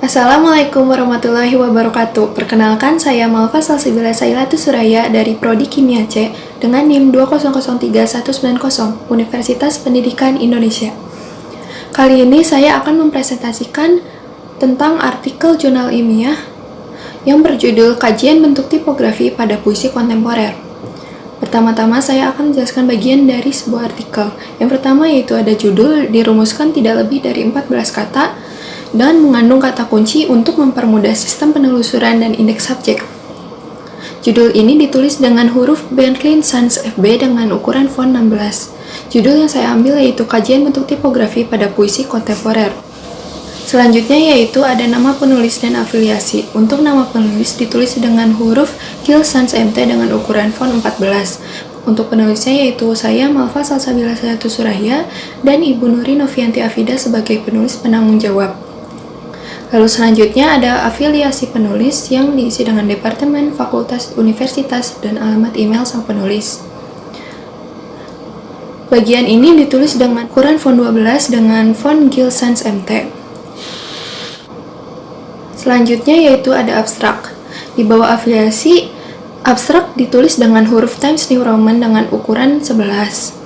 Assalamualaikum warahmatullahi wabarakatuh. Perkenalkan, saya Malva Salsibila Sailatu Suraya dari Prodi Kimia C dengan NIM 2003190 Universitas Pendidikan Indonesia. Kali ini saya akan mempresentasikan tentang artikel jurnal ilmiah yang berjudul Kajian Bentuk Tipografi pada Puisi Kontemporer. Pertama-tama saya akan menjelaskan bagian dari sebuah artikel. Yang pertama yaitu ada judul, dirumuskan tidak lebih dari 14 kata, dan mengandung kata kunci untuk mempermudah sistem penelusuran dan indeks subjek. Judul ini ditulis dengan huruf Bentley Sans FB dengan ukuran font 16. Judul yang saya ambil yaitu Kajian Bentuk Tipografi pada Puisi Kontemporer. Selanjutnya yaitu ada nama penulis dan afiliasi. Untuk nama penulis ditulis dengan huruf Gil Sans MT dengan ukuran font 14. Untuk penulisnya yaitu saya Malva Salsabila Sailatu Suraya dan Ibu Nuri Novianti Afida sebagai penulis penanggung jawab. Lalu selanjutnya ada afiliasi penulis yang diisi dengan departemen, fakultas, universitas, dan alamat email sang penulis. Bagian ini ditulis dengan ukuran font 12 dengan font Gil Sans MT. Selanjutnya yaitu ada abstrak. Di bawah afiliasi, abstrak ditulis dengan huruf Times New Roman dengan ukuran 11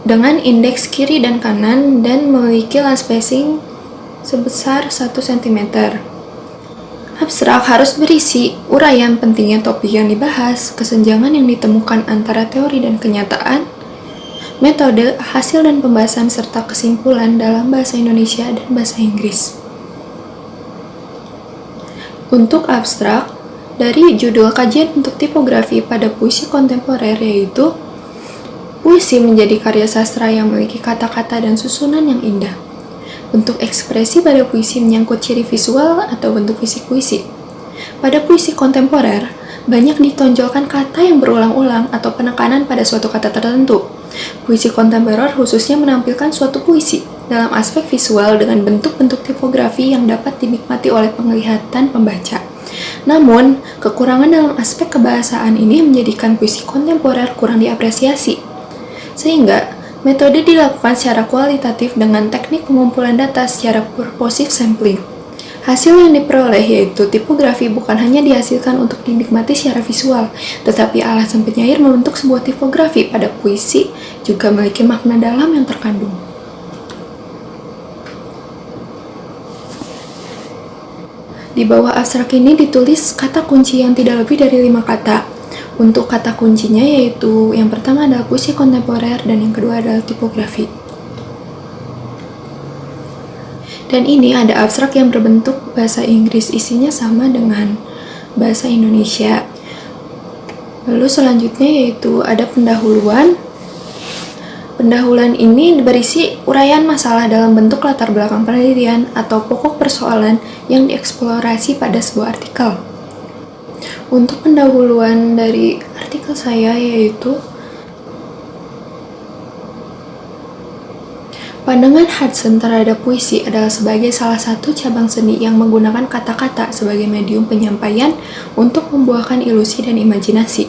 dengan indeks kiri dan kanan dan memiliki line spacing sebesar 1 cm. Abstrak harus berisi uraian pentingnya topik yang dibahas, kesenjangan yang ditemukan antara teori dan kenyataan, metode, hasil dan pembahasan, serta kesimpulan dalam bahasa Indonesia dan bahasa Inggris. Untuk abstrak, dari judul Kajian Bentuk Tipografi pada Puisi Kontemporer yaitu puisi menjadi karya sastra yang memiliki kata-kata dan susunan yang indah. Bentuk ekspresi pada puisi menyangkut ciri visual atau bentuk fisik puisi. Pada puisi kontemporer, banyak ditonjolkan kata yang berulang-ulang atau penekanan pada suatu kata tertentu. Puisi kontemporer khususnya menampilkan suatu puisi dalam aspek visual dengan bentuk-bentuk tipografi yang dapat dinikmati oleh penglihatan pembaca. Namun, kekurangan dalam aspek kebahasaan ini menjadikan puisi kontemporer kurang diapresiasi. Sehingga, metode dilakukan secara kualitatif dengan teknik pengumpulan data secara purposive sampling. Hasil yang diperoleh yaitu tipografi bukan hanya dihasilkan untuk dinikmati secara visual, tetapi alasan penyair membentuk sebuah tipografi pada puisi juga memiliki makna dalam yang terkandung. Di bawah abstrak ini ditulis kata kunci yang tidak lebih dari 5 kata. Untuk kata kuncinya yaitu yang pertama adalah puisi kontemporer dan yang kedua adalah tipografi. Dan ini ada abstrak yang berbentuk bahasa Inggris, isinya sama dengan bahasa Indonesia. Lalu selanjutnya yaitu ada pendahuluan. Pendahuluan ini berisi uraian masalah dalam bentuk latar belakang penelitian atau pokok persoalan yang dieksplorasi pada sebuah artikel. Untuk pendahuluan dari artikel saya yaitu pandangan Hudson terhadap puisi adalah sebagai salah satu cabang seni yang menggunakan kata-kata sebagai medium penyampaian untuk membuahkan ilusi dan imajinasi.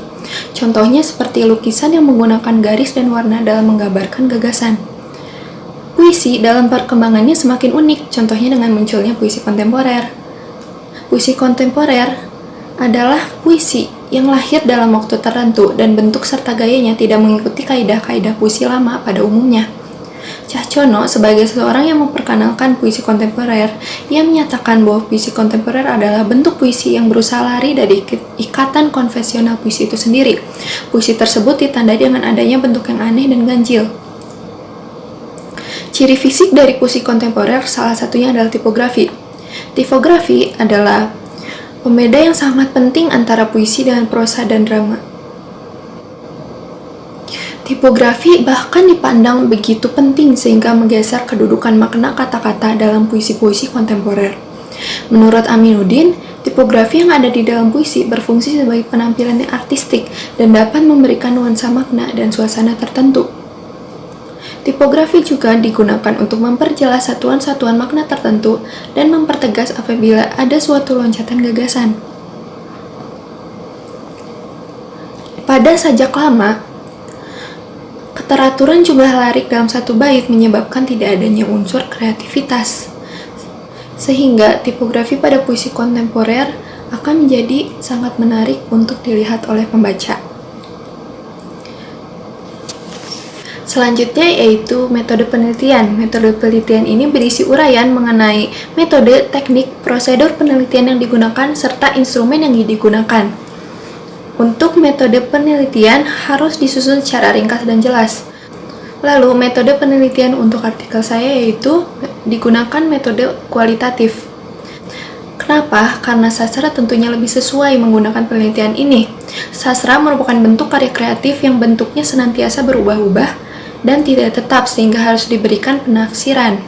Contohnya seperti lukisan yang menggunakan garis dan warna dalam menggambarkan gagasan. Puisi dalam perkembangannya semakin unik, contohnya dengan munculnya puisi kontemporer. Puisi kontemporer adalah puisi yang lahir dalam waktu tertentu dan bentuk serta gayanya tidak mengikuti kaidah-kaidah puisi lama pada umumnya. Cahyono sebagai seorang yang memperkenalkan puisi kontemporer, ia menyatakan bahwa puisi kontemporer adalah bentuk puisi yang berusaha lari dari ikatan konvensional puisi itu sendiri. Puisi tersebut ditandai dengan adanya bentuk yang aneh dan ganjil. Ciri fisik dari puisi kontemporer salah satunya adalah tipografi. Tipografi adalah pembeda yang sangat penting antara puisi dengan prosa dan drama. Tipografi bahkan dipandang begitu penting sehingga menggeser kedudukan makna kata-kata dalam puisi-puisi kontemporer. Menurut Aminuddin, tipografi yang ada di dalam puisi berfungsi sebagai penampilan yang artistik dan dapat memberikan nuansa makna dan suasana tertentu. Tipografi juga digunakan untuk memperjelas satuan-satuan makna tertentu dan mempertegas apabila ada suatu loncatan gagasan. Pada sajak lama, keteraturan jumlah larik dalam satu bait menyebabkan tidak adanya unsur kreativitas. sehingga tipografi pada puisi kontemporer akan menjadi sangat menarik untuk dilihat oleh pembaca. Selanjutnya yaitu metode penelitian. Metode penelitian ini berisi uraian mengenai metode, teknik, prosedur penelitian yang digunakan, serta instrumen yang digunakan. Untuk metode penelitian harus disusun secara ringkas dan jelas. Lalu metode penelitian untuk artikel saya yaitu digunakan metode kualitatif. Kenapa? Karena sastra tentunya lebih sesuai menggunakan penelitian ini. Sastra merupakan bentuk karya kreatif yang bentuknya senantiasa berubah-ubah dan tidak tetap sehingga harus diberikan penafsiran.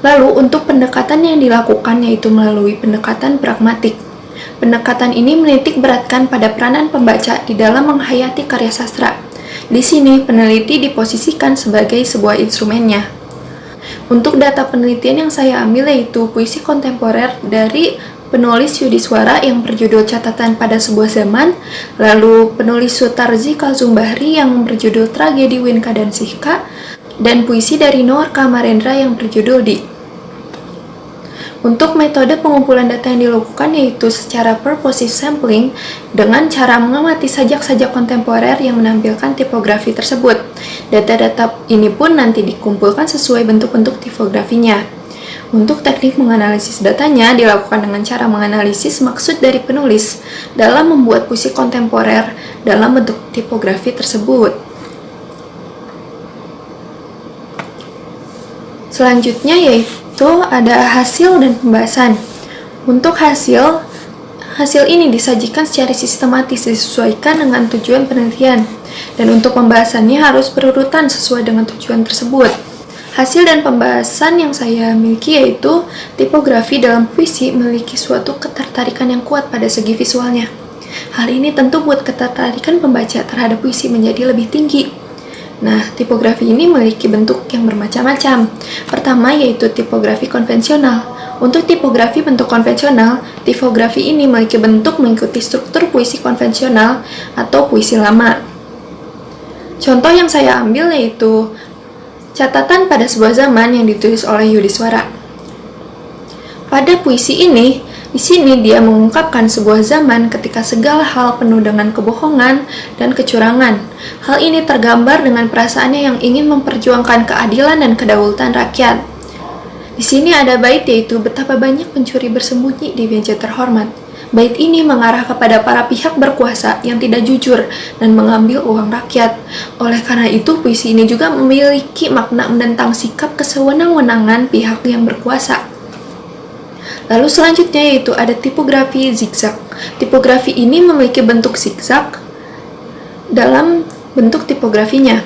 Lalu untuk pendekatan yang dilakukan yaitu melalui pendekatan pragmatik. Pendekatan ini menitik beratkan pada peranan pembaca di dalam menghayati karya sastra. Di sini peneliti diposisikan sebagai sebuah instrumennya. Untuk data penelitian yang saya ambil yaitu puisi kontemporer dari penulis Yudhiswara yang berjudul Catatan pada Sebuah Zaman, lalu penulis Sutarzi Kalzumbahri yang berjudul Tragedi Winka dan Sihka, dan puisi dari Noor Kamarendra yang berjudul Di. Untuk metode pengumpulan data yang dilakukan yaitu secara purposive sampling dengan cara mengamati sajak-sajak kontemporer yang menampilkan tipografi tersebut. Data-data ini pun nanti dikumpulkan sesuai bentuk-bentuk tipografinya. Untuk teknik menganalisis datanya dilakukan dengan cara menganalisis maksud dari penulis dalam membuat puisi kontemporer dalam bentuk tipografi tersebut. Selanjutnya yaitu ada hasil dan pembahasan. Untuk hasil ini disajikan secara sistematis disesuaikan dengan tujuan penelitian, dan untuk pembahasannya harus berurutan sesuai dengan tujuan tersebut. Hasil dan pembahasan yang saya miliki yaitu tipografi dalam puisi memiliki suatu ketertarikan yang kuat pada segi visualnya. Hal ini tentu buat ketertarikan pembaca terhadap puisi menjadi lebih tinggi. Nah, tipografi ini memiliki bentuk yang bermacam-macam. Pertama yaitu tipografi konvensional. Untuk tipografi bentuk konvensional, tipografi ini memiliki bentuk mengikuti struktur puisi konvensional atau puisi lama. Contoh yang saya ambil yaitu Catatan pada Sebuah Zaman yang ditulis oleh Yudhiswara. Pada puisi ini, di sini dia mengungkapkan sebuah zaman ketika segala hal penuh dengan kebohongan dan kecurangan. Hal ini tergambar dengan perasaannya yang ingin memperjuangkan keadilan dan kedaulatan rakyat. Di sini ada bait yaitu betapa banyak pencuri bersembunyi di meja terhormat. Bait ini mengarah kepada para pihak berkuasa yang tidak jujur dan mengambil uang rakyat. Oleh karena itu, puisi ini juga memiliki makna menentang sikap kesewenang-wenangan pihak yang berkuasa. Lalu selanjutnya yaitu ada tipografi zigzag. Tipografi ini memiliki bentuk zigzag dalam bentuk tipografinya.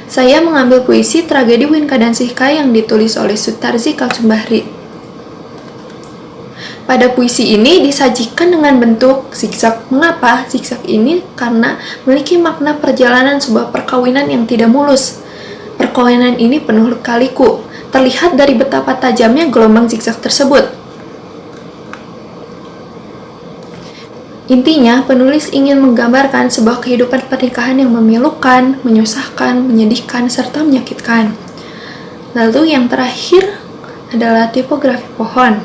Saya mengambil puisi Tragedi Winka dan Sihka yang ditulis oleh Sutarzi Kalzumbahri. Pada puisi ini disajikan dengan bentuk zigzag. Mengapa zigzag ini? Karena memiliki makna perjalanan sebuah perkawinan yang tidak mulus. Perkawinan ini penuh lika-liku. Terlihat dari betapa tajamnya gelombang zigzag tersebut. Intinya, penulis ingin menggambarkan sebuah kehidupan pernikahan yang memilukan, menyusahkan, menyedihkan, serta menyakitkan. Lalu yang terakhir adalah tipografi pohon.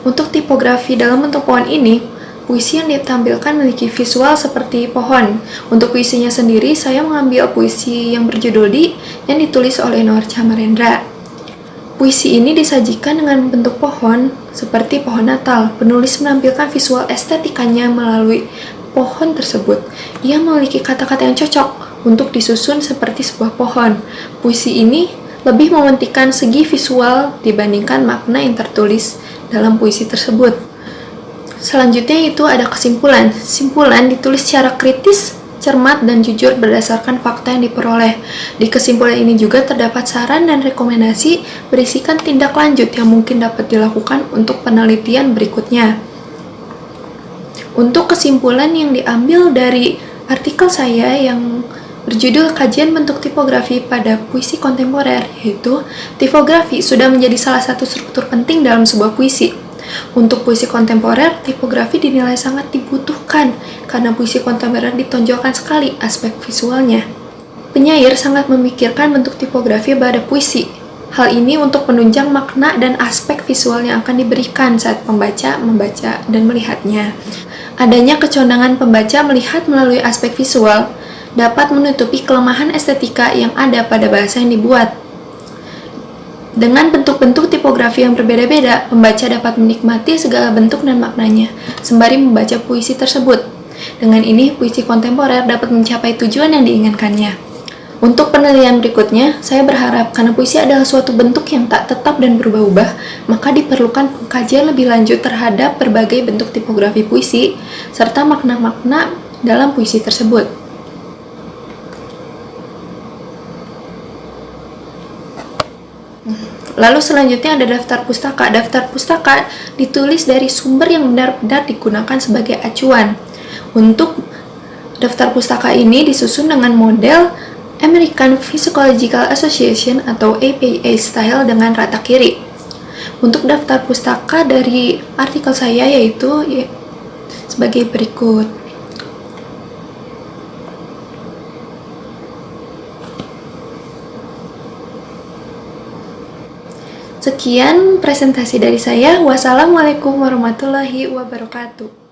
Untuk tipografi dalam bentuk pohon ini, puisi yang ditampilkan memiliki visual seperti pohon. Untuk puisinya sendiri, saya mengambil puisi yang berjudul Di yang ditulis oleh Noor Kamarendra. Puisi ini disajikan dengan bentuk pohon seperti pohon Natal. Penulis menampilkan visual estetikanya melalui pohon tersebut. Ia memiliki kata-kata yang cocok untuk disusun seperti sebuah pohon. Puisi ini lebih mementingkan segi visual dibandingkan makna yang tertulis dalam puisi tersebut. Selanjutnya itu ada kesimpulan. Simpulan ditulis secara kritis, cermat, dan jujur berdasarkan fakta yang diperoleh. Di kesimpulan ini juga terdapat saran dan rekomendasi berisikan tindak lanjut yang mungkin dapat dilakukan untuk penelitian berikutnya. Untuk kesimpulan yang diambil dari artikel saya yang berjudul Kajian Bentuk Tipografi pada Puisi Kontemporer, yaitu tipografi sudah menjadi salah satu struktur penting dalam sebuah puisi. Untuk puisi kontemporer, tipografi dinilai sangat dibutuhkan karena puisi kontemporer ditonjolkan sekali aspek visualnya. Penyair sangat memikirkan bentuk tipografi pada puisi. Hal ini untuk menunjang makna dan aspek visual yang akan diberikan saat pembaca membaca dan melihatnya. Adanya kecondangan pembaca melihat melalui aspek visual dapat menutupi kelemahan estetika yang ada pada bahasa yang dibuat. Dengan bentuk-bentuk tipografi yang berbeda-beda, pembaca dapat menikmati segala bentuk dan maknanya, sembari membaca puisi tersebut. Dengan ini, puisi kontemporer dapat mencapai tujuan yang diinginkannya. Untuk penilaian berikutnya, saya berharap karena puisi adalah suatu bentuk yang tak tetap dan berubah-ubah, maka diperlukan pengkajian lebih lanjut terhadap berbagai bentuk tipografi puisi, serta makna-makna dalam puisi tersebut. Lalu selanjutnya ada daftar pustaka. Daftar pustaka ditulis dari sumber yang benar-benar digunakan sebagai acuan. Untuk daftar pustaka ini disusun dengan model American Psychological Association atau APA style dengan rata kiri. Untuk daftar pustaka dari artikel saya yaitu sebagai berikut. Sekian presentasi dari saya. Wassalamualaikum warahmatullahi wabarakatuh.